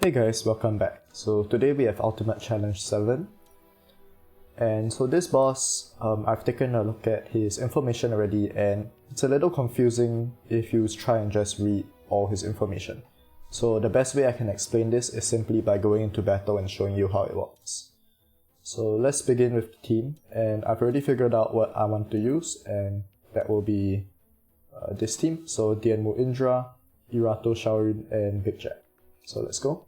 Hey guys, welcome back. So today we have Ultimate Challenge 7. And so this boss, I've taken a look at his information already, and it's a little confusing if you try and just read all his information. So the best way I can explain this is simply by going into battle and showing you how it works. So let's begin with the team, and I've already figured out what I want to use, and that will be this team. So Dianmu Indra, Irato Shaorin, and Big Jack. So let's go.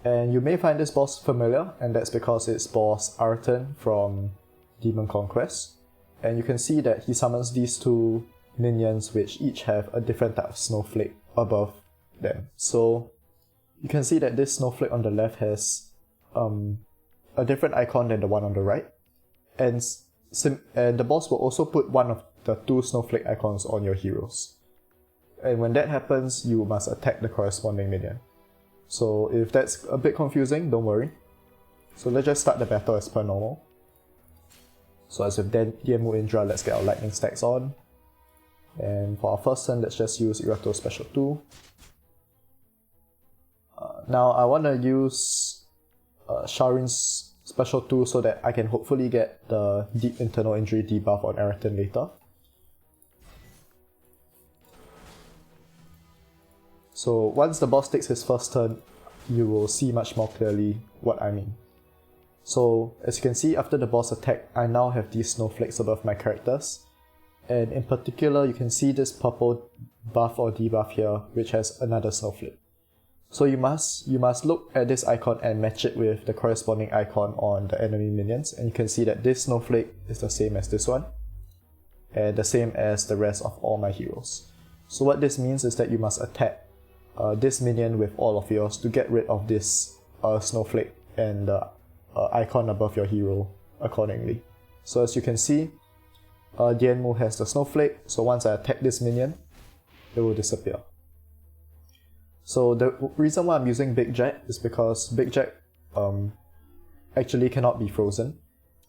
And you may find this boss familiar, and that's because it's boss Arton from Demon Conquest. And you can see that he summons these two minions which each have a different type of snowflake above them. So you can see that this snowflake on the left has a different icon than the one on the right. And the boss will also put one of the two snowflake icons on your heroes. And when that happens, you must attack the corresponding minion. So if that's a bit confusing, don't worry. So let's just start the battle as per normal. So as with Dianmu Indra, let's get our lightning stacks on. And for our first turn, let's just use Irato's special 2. Now I want to use Shaorin's special 2 so that I can hopefully get the deep internal injury debuff on Araton later. So once the boss takes his first turn, you will see much more clearly what I mean. So as you can see, after the boss attack, I now have these snowflakes above my characters. And in particular, you can see this purple buff or debuff here, which has another snowflake. So you must look at this icon and match it with the corresponding icon on the enemy minions. And you can see that this snowflake is the same as this one, and the same as the rest of all my heroes. So what this means is that you must attack this minion with all of yours to get rid of this snowflake and the icon above your hero accordingly. So as you can see, Dianmu has the snowflake, so once I attack this minion, it will disappear. So the reason why I'm using Big Jack is because Big Jack actually cannot be frozen.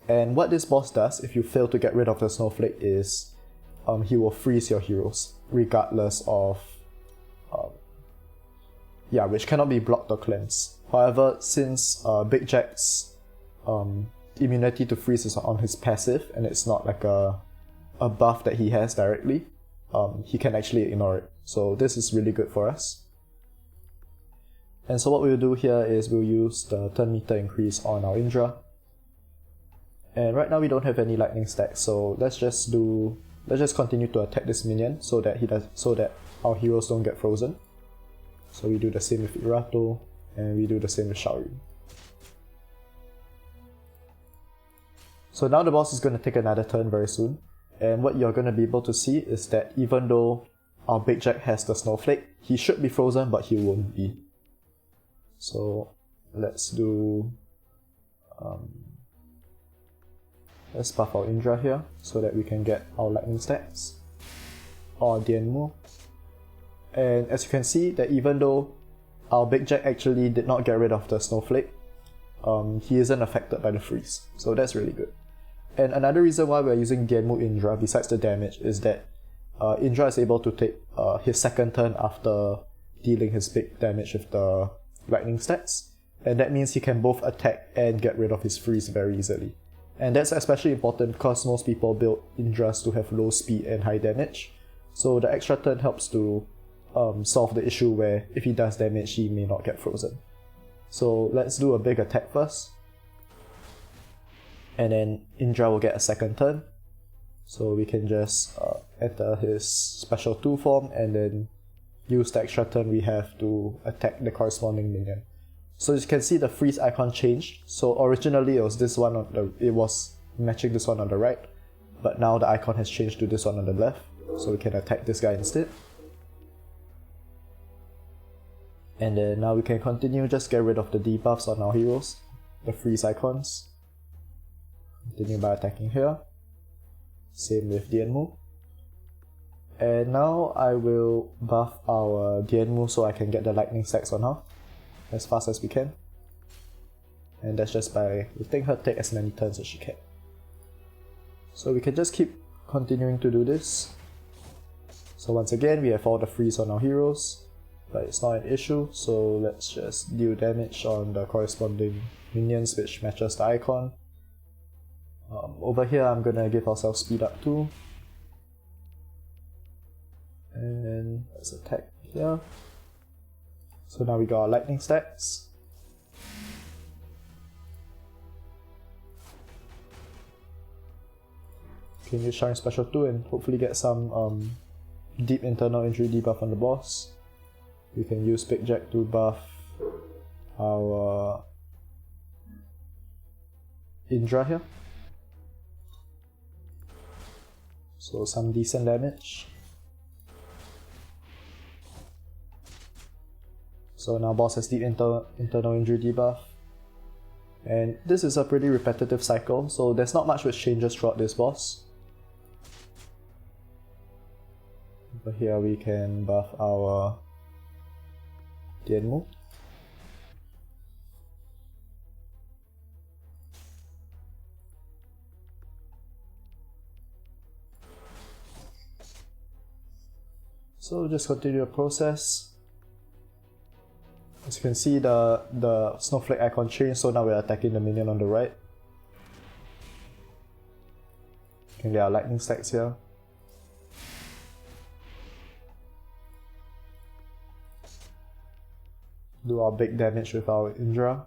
And what this boss does, if you fail to get rid of the snowflake, is he will freeze your heroes, regardless of which cannot be blocked or cleansed. However, since Big Jack's immunity to freeze is on his passive, and it's not like a buff that he has directly, he can actually ignore it. So this is really good for us. And so what we'll do here is we'll use the turn meter increase on our Indra. And right now we don't have any lightning stacks, so let's just continue to attack this minion so that our heroes don't get frozen. So we do the same with Irato, and we do the same with Shaorin. So now the boss is going to take another turn very soon, and what you're going to be able to see is that even though our Big Jack has the snowflake, he should be frozen, but he won't be. So let's do... let's buff our Indra here so that we can get our lightning stacks, or Dianmu. And as you can see, that even though our Big Jack actually did not get rid of the snowflake, he isn't affected by the freeze. So that's really good. And another reason why we're using Dianmu Indra, besides the damage, is that Indra is able to take his second turn after dealing his big damage with the lightning stacks. And that means he can both attack and get rid of his freeze very easily. And that's especially important because most people build Indras to have low speed and high damage. So the extra turn helps to solve the issue where if he does damage, he may not get frozen. So let's do a big attack first. And then Indra will get a second turn. So we can just enter his special 2 form and then use the extra turn we have to attack the corresponding minion. So you can see the freeze icon changed. So originally it was this one it was matching this one on the right, but now the icon has changed to this one on the left. So we can attack this guy instead. And then now we can continue, just get rid of the debuffs on our heroes, the freeze icons. Continue by attacking here. Same with Dianmu. And now I will buff our Dianmu so I can get the lightning stacks on her as fast as we can. And that's just by letting her take as many turns as she can. So we can just keep continuing to do this. So once again, we have all the freeze on our heroes. but it's not an issue, so let's just deal damage on the corresponding minions which matches the icon. Over here I'm gonna give ourselves speed up too. And let's attack here. So now we got our lightning stacks. Can use Shine Special 2 and hopefully get some deep internal injury debuff on the boss. We can use Big Jack to buff our Indra here. So some decent damage. So now boss has deep internal injury debuff. And this is a pretty repetitive cycle, so there's not much which changes throughout this boss. Over here we can buff our Dianmu. So just continue the process. As you can see, the snowflake icon changed, so now we're attacking the minion on the right. You can get our lightning stacks here. Do our big damage with our Indra,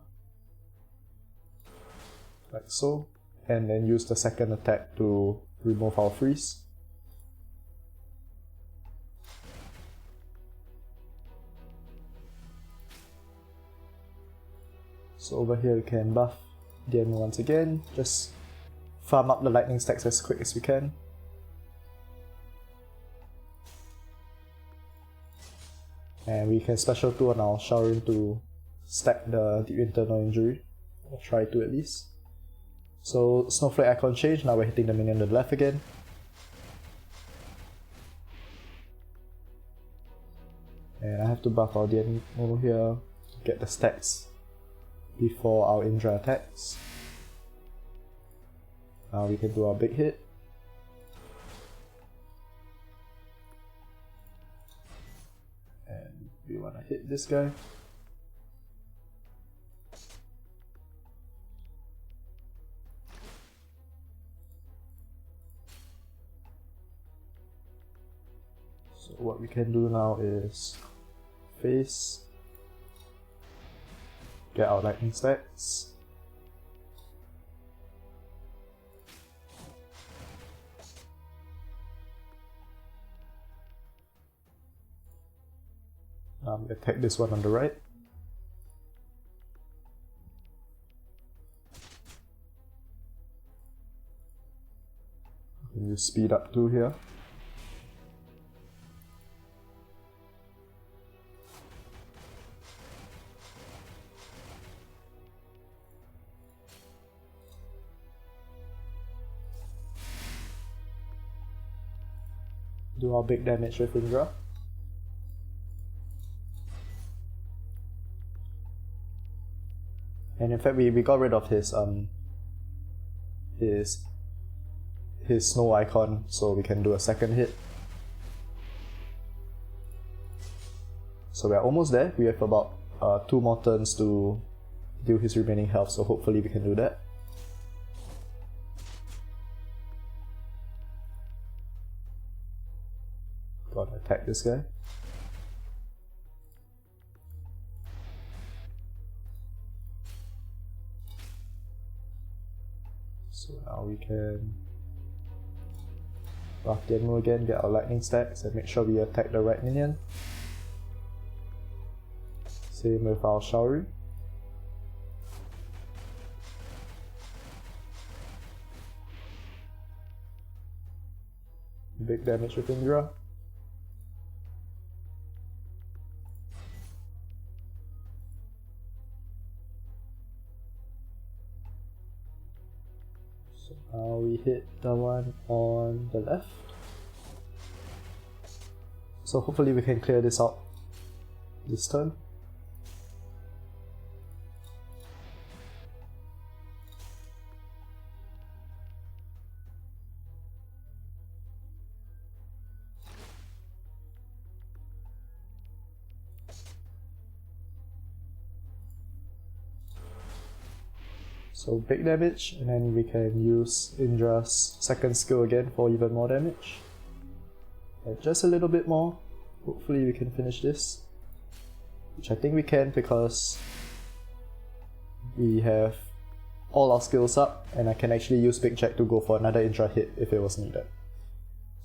like so, and then use the second attack to remove our freeze. So over here we can buff Dianmu once again, just farm up the lightning stacks as quick as we can. And we can special 2 on our Shaolin to stack the deep internal injury, or try to at least. So snowflake icon change, now we're hitting the minion on the left again. And I have to buff our Dianmu here, get the stacks before our Indra attacks. Now we can do our big hit. And we want to hit this guy. So what we can do now is face, get our lightning stacks. Attack this one on the right. Use speed up 2 here. Do our big damage with Indra. And in fact we got rid of his snow icon, so we can do a second hit. So we're almost there. We have about 2 more turns to deal his remaining health, so hopefully we can do that. Gotta attack this guy. So now we can buff Dianmu again, get our lightning stacks, and make sure we attack the right minion. Same with our Shaori. Big damage with Indra. So now we hit the one on the left. So hopefully we can clear this out this turn. So big damage, and then we can use Indra's second skill again for even more damage. And just a little bit more. Hopefully we can finish this. Which I think we can because we have all our skills up, and I can actually use Big Jack to go for another Indra hit if it was needed.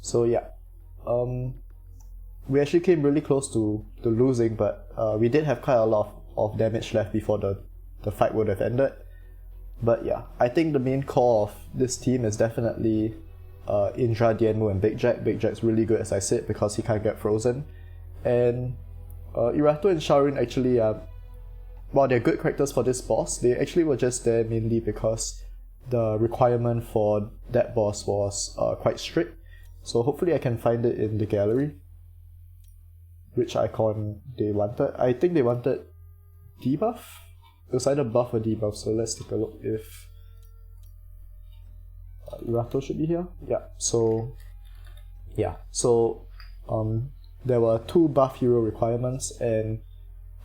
So yeah. We actually came really close to losing, but we did have quite a lot of damage left before the fight would have ended. But yeah, I think the main core of this team is definitely Indra, Dianmu, and Big Jack. Big Jack's really good, as I said, because he can't get frozen. And Irato and Sharin actually, while they're good characters for this boss, they actually were just there mainly because the requirement for that boss was quite strict. So hopefully I can find it in the gallery. Which icon they wanted. I think they wanted debuff? It was either buff or debuff, so let's take a look if Irato should be here. Yeah, so there were 2 buff hero requirements, and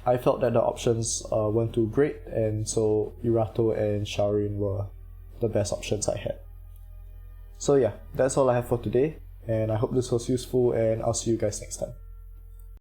I felt that the options weren't too great, and so Irato and Sharin were the best options I had. So yeah, that's all I have for today, and I hope this was useful, and I'll see you guys next time.